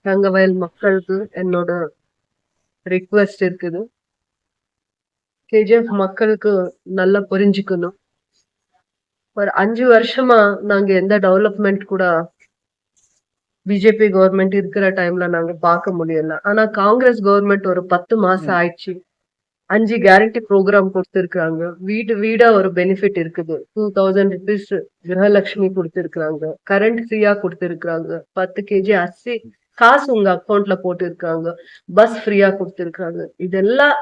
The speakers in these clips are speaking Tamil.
தங்கவயல் மக்களுக்கு என்னோட ரிக்வெஸ்ட் இருக்குது. கேஜிஎஃப் மக்களுக்கு நல்லா புரிஞ்சுக்கணும். ஒரு 5 வருஷமா நாங்க எந்த டெவலப்மெண்ட் கூட பிஜேபி கவர்மெண்ட் இருக்கிற டைம்ல நாங்க பார்க்க முடியல. ஆனா காங்கிரஸ் கவர்மெண்ட் ஒரு 10 மாசம் ஆயிடுச்சு. 5 கேரண்டி ப்ரோக்ராம் கொடுத்திருக்காங்க. வீடு வீடா ஒரு பெனிஃபிட் இருக்குது. 2000 ருபீஸ் கிரகலட்சுமி கொடுத்திருக்காங்க. கரண்ட் ஃப்ரீயா கொடுத்திருக்காங்க. 10 கேஜி அரிசி காசு உங்க அக்கௌண்ட்ல போட்டு இருக்காங்க. பஸ் ஃப்ரீயா கொடுத்திருக்காங்க. இதெல்லாம்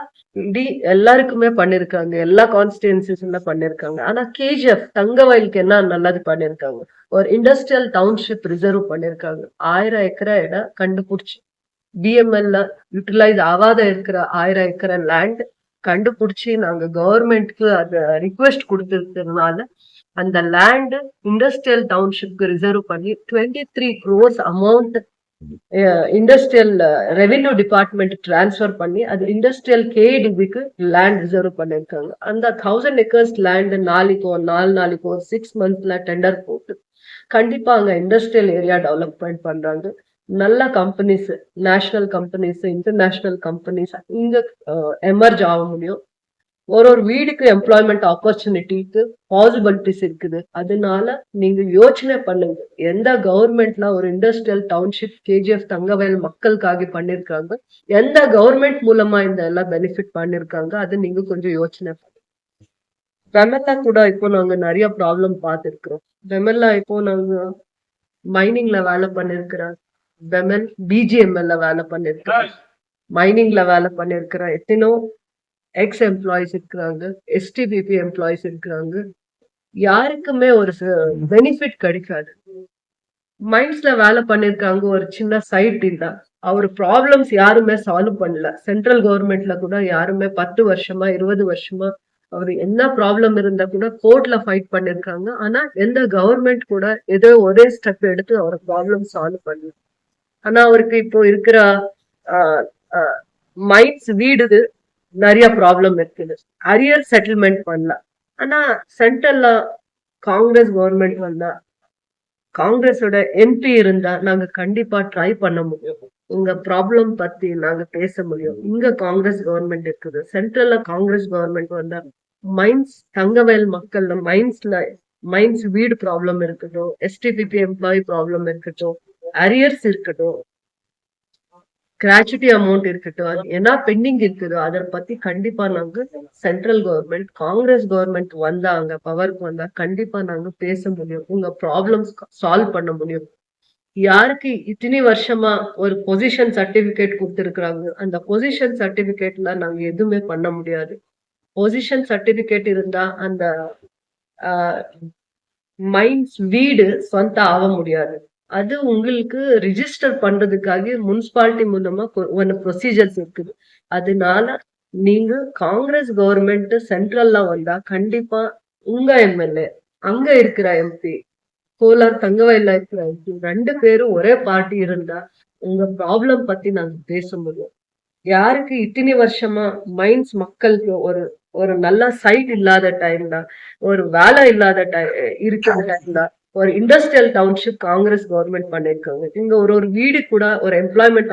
எல்லாருக்குமே பண்ணிருக்காங்க. எல்லா கான்ஸ்டிடுவன்சிஸ்ல பண்ணிருக்காங்க. ஆனா கேஜிஎஃப் தங்கவயலுக்கு என்ன நல்லது பண்ணிருக்காங்க? ஒரு இண்டஸ்ட்ரியல் டவுன்ஷிப் ரிசர்வ் பண்ணிருக்காங்க. 1000 ஏக்கரா இடம் கண்டுபிடிச்சு பிஎம்எல்ல யூட்டிலைஸ் ஆகாத இருக்கிற 1000 ஏக்கரை லேண்ட் கண்டுபிடிச்சி நாங்க கவர்மெண்ட்க்கு அத ரிக்வெஸ்ட் கொடுத்திருக்கிறதுனால அந்த லேண்ட் இண்டஸ்ட்ரியல் டவுன்ஷிப்க்கு ரிசர்வ் பண்ணி 23 crores amount industrial revenue department transfer பண்ணி அது இண்டஸ்ட்ரியல் கேடிபிக்கு லேண்ட் ரிசர்வ் பண்ணிருக்காங்க. அந்த 1000 ஏக்கர்ஸ் லேண்ட் நாளைக்கு ஒரு 6 monthsல டெண்டர் போட்டு கண்டிப்பா அங்க இண்டஸ்ட்ரியல் ஏரியா டெவலப்மெண்ட் பண்றாங்க. நல்ல companies, national companies, international companies இங்க எமர்ஜ் ஆக முடியும். ஒரு வீடுக்கு எம்ப்ளாய்மெண்ட் ஆப்பர்ச்சுனிட்டிக்கு பாசிபிலிட்டிஸ் இருக்குது. அதனால நீங்க யோசனை பண்ணுங்க. எந்த கவர்மெண்ட்ல ஒரு இண்டஸ்ட்ரியல் டவுன்ஷிப் கேஜிஎஃப் தங்கவயல் மக்களுக்காக பண்ணிருக்காங்க, எந்த கவர்மெண்ட் மூலமா இந்த எல்லாம் பெனிஃபிட் பண்ணிருக்காங்க, அது நீங்க கொஞ்சம் யோசனை பண்ணுங்க. வெமெல்லா கூட இப்போ நாங்க நிறைய ப்ராப்ளம் பார்த்திருக்கிறோம். வெமெல்லா இப்போ நாங்க மைனிங்ல வேலை பண்ணிருக்கிறோம். வெமெல் பிஜிஎம்எல்ல வேலை பண்ணிருக்கிறோம். மைனிங்ல வேலை பண்ணிருக்கிறோம். எத்தனோ எக்ஸ் எம்ப்ளாயிஸ் இருக்கிறாங்க, எஸ்டிபிபி எம்ப்ளாயிஸ் இருக்கிறாங்க. யாருக்குமே ஒரு பெனிஃபிட் கிடைக்காது. மைன்ஸ்ல வேலை பண்ணிருக்காங்க. ஒரு சின்ன சைட் இல்ல. அவர் ப்ராப்ளம்ஸ் யாருமே சால்வ் பண்ணல. சென்ட்ரல் கவர்மெண்ட்ல கூட யாருமே 10 வருஷமா 20 வருஷமா அவர் என்ன ப்ராப்ளம் இருந்தா கூட கோர்ட்ல ஃபைட் பண்ணிருக்காங்க. ஆனா எந்த கவர்மெண்ட் கூட ஏதோ ஒரே ஸ்டெப் எடுத்து அவர் ப்ராப்ளம் சால்வ் பண்ணல. ஆனா அவருக்கு இப்போ இருக்கிற மைன்ஸ் வீடு நிறைய ப்ராப்ளம் இருக்குது. அரியர் செட்டில்மெண்ட் பண்ணல. ஆனா சென்ட்ரல்ல காங்கிரஸ் கவர்மெண்ட் வந்தா, காங்கிரஸோட எம்பி இருந்தா நாங்க கண்டிப்பா ட்ரை பண்ண முடியும். உங்க ப்ராப்ளம் பத்தி நாங்க பேச முடியும். இங்க காங்கிரஸ் கவர்மெண்ட் இருக்குது. சென்ட்ரல்ல காங்கிரஸ் கவர்மெண்ட் வந்தா மைன்ஸ் தங்கவயல் மக்கள்ல மைன்ஸ் வீடு ப்ராப்ளம் இருக்கட்டும், எஸ்டிபிபி எம்ப்ளாயி ப்ராப்ளம் இருக்கட்டும், அரியர்ஸ் இருக்கட்டும், கிராச்சுட்டி அமௌண்ட் இருக்கட்டும், அது என்ன பெண்டிங் இருக்குதோ அதை பத்தி கண்டிப்பா நாங்க சென்ட்ரல் கவர்மெண்ட் காங்கிரஸ் கவர்மெண்ட் வந்தாங்க பவருக்கு வந்தா கண்டிப்பா நாங்க பேச முடியும். உங்க ப்ராப்ளம்ஸ் சால்வ் பண்ண முடியும். யாருக்கு இத்தனை வருஷமா ஒரு பொசிஷன் சர்டிபிகேட் கொடுத்திருக்கிறாங்க, அந்த பொசிஷன் சர்டிபிகேட்ல நாங்க எதுவுமே பண்ண முடியாது. பொசிஷன் சர்டிபிகேட் இருந்தா அந்த மைன்ஸ் வீடு சொந்த ஆக முடியாது. அது உங்களுக்கு ரிஜிஸ்டர் பண்றதுக்காக முனிசிபாலிட்டி மூலமா ஒரு ப்ரொசீஜர்ஸ் இருக்குது. அதனால நீங்க காங்கிரஸ் கவர்மெண்ட் சென்ட்ரல்ல வந்தா கண்டிப்பா உங்க எம்எல்ஏ, அங்க இருக்கிற எம்பி, கோலார் தங்கவயல்ல இருக்கிற எம்பி 2 பேரும் ஒரே பார்ட்டி இருந்தா உங்க ப்ராப்ளம் பத்தி நாங்க பேச முடியும். யாருக்கு இத்தனை வருஷமா மைன்ஸ் மக்களுக்கு ஒரு நல்ல சைட் இல்லாத டைம்ல, ஒரு வேலை இல்லாத இருக்கிற டைம்ல ஒரு இண்டஸ்ட்ரியல் டவுன்ஷிப் காங்கிரஸ் கவர்மெண்ட் பண்ணிருக்காங்க. இங்க ஒரு வீடு கூட ஒரு எம்ப்ளாய்மெண்ட்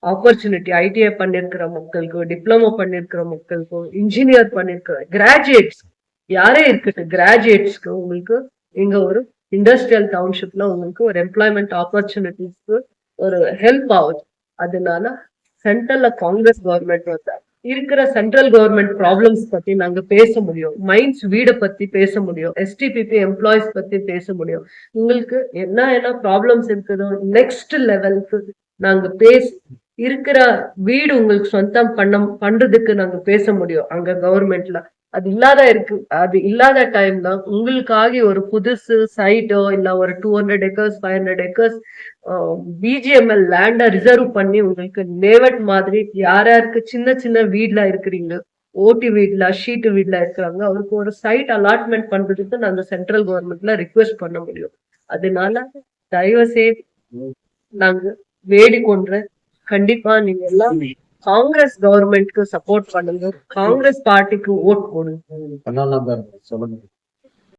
ஆப்பர்ச்சுனிட்டி ஐடிஐ பண்ணிருக்கிற மக்களுக்கு, டிப்ளமோ பண்ணிருக்கிற மக்களுக்கு, இன்ஜினியர் பண்ணிருக்கிற கிராஜுவேட்ஸ் யாரே இருக்கட்டும், கிராஜுவேட்ஸ்க்கு உங்களுக்கு இங்க ஒரு இண்டஸ்ட்ரியல் டவுன்ஷிப்ல உங்களுக்கு ஒரு எம்ப்ளாய்மெண்ட் ஆப்பர்ச்சுனிட்டிஸ்க்கு ஒரு ஹெல்ப் ஆகுது. அதனால சென்ட்ரல்ல காங்கிரஸ் கவர்மெண்ட் வந்தா இருக்கிற சென்ட்ரல் கவர்மெண்ட் ப்ராப்ளம்ஸ் பத்தி நாங்க பேச முடியும். மைன்ஸ் வீடை பத்தி பேச முடியும். எஸ்டிபிபி எம்ப்ளாயிஸ் பத்தி பேச முடியும். உங்களுக்கு என்ன ப்ராப்ளம்ஸ் இருக்குதோ நெக்ஸ்ட் லெவலுக்கு நாங்க இருக்கிற வீடு உங்களுக்கு சொந்தம் பண்றதுக்கு நாங்க பேச முடியும் அங்க கவர்மெண்ட்ல. அது இல்லாத டைம்ல உங்களுக்காக ஒரு புதுசு சைட்டோ இல்ல ஒரு 200 ஏக்கர்ஸ் 500 ஏக்கர்ஸ் பிஜிஎம்எல் லேண்ட ரிசர்வ் பண்ணி உங்களுக்கு நேவட் மாதிரி யாருக்கு சின்ன சின்ன வீட்ல இருக்கிறீங்க, ஓட்டி வீட்ல ஷீட் வீட்ல இருக்கிறாங்க, அவருக்கு ஒரு சைட் அலாட்மெண்ட் பண்றதுக்கு நாங்க சென்ட்ரல் கவர்மெண்ட்ல ரிக்வெஸ்ட் பண்ண முடியும். அதனால தயவு செய்து நாங்க வேடிக்கொண்டு கண்டிப்பா நீங்க எல்லாம் காங்கிரஸ் கவர்மெண்ட்க்கு சப்போர்ட் பண்ணுங்க. காங்கிரஸ் பார்ட்டிக்கு ஓட் போடுங்க.